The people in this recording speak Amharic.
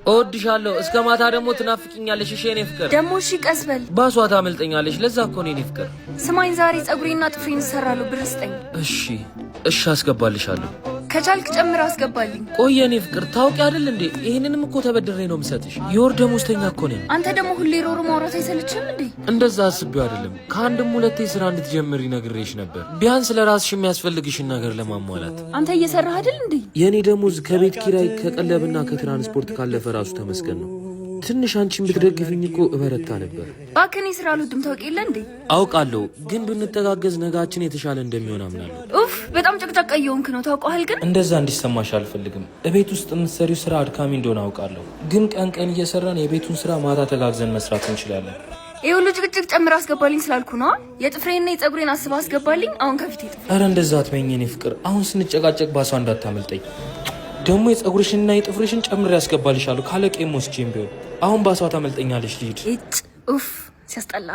እወድሻለሁ እስከ ማታ ደግሞ ትናፍቂኛለሽ እሺ የኔ ፍቅር ደግሞ እሺ ቀስበል ባሷ ታመልጠኛለሽ ለዛ እኮ ነው የኔ ፍቅር ስማኝ ዛሬ ጸጉሬና ጥፍሬን እሰራለሁ ብር ስጠኝ እሺ አስገባልሻለሁ ከቻልክ ጨምር አስገባልኝ ቆይ የኔ ፍቅር ታውቂ አይደል እንዴ ይሄንንም እኮ ተበድሬ ነው የምሰጥሽ የወር ደሞዝተኛ እኮ ነኝ አንተ ደግሞ ሁሌ ሮሮ ማውራት አይሰልችም እንዴ እንደዛ አስቤው አይደለም ከአንድም ሁለቴ ስራ እንድትጀምሪ ነግሬሽ ነበር ቢያንስ ለራስሽ የሚያስፈልግሽን ነገር ለማሟላት አንተ እየሰራህ አይደል እንዴ የኔ ደሞዝ ከቤት ኪራይ ከቀለብና ከትራንስፖርት ካለፈ ራሱ ተመስገን ነው ትንሽ አንቺን ብትደግፍኝ እኮ እበረታ ነበር ባከኔ ስራ አልወድም ታውቂ የለ እንዴ አውቃለሁ ግን ብንተጋገዝ ነጋችን የተሻለ እንደሚሆን አምናለሁ ኡፍ በጣም ጨቅጫቃ እየሆንክ ነው ታውቀዋል ግን እንደዛ እንዲሰማሽ አልፈልግም እቤት ውስጥ የምትሰሪው ስራ አድካሚ እንደሆነ አውቃለሁ ግን ቀን እየሰራን የቤቱን ስራ ማታ ተጋግዘን መስራት እንችላለን ይሁሉ ጭቅጭቅ ጨምር አስገባልኝ ስላልኩ ነው የጥፍሬና የጸጉሬን አስባ አስገባልኝ አሁን ከፊት ይጥፍ አረ እንደዛ አትመኝ የኔ ፍቅር አሁን ስንጨቃጨቅ ባሷ እንዳታመልጠኝ ደግሞ የጸጉርሽንና የጥፍርሽን ጨምር ያስገባልሻለሁ ካለቀም ወስጄም ቢሆን አሁን ባሷ ታመልጠኛለሽ ልሂድ ኡፍ ሲያስጠላ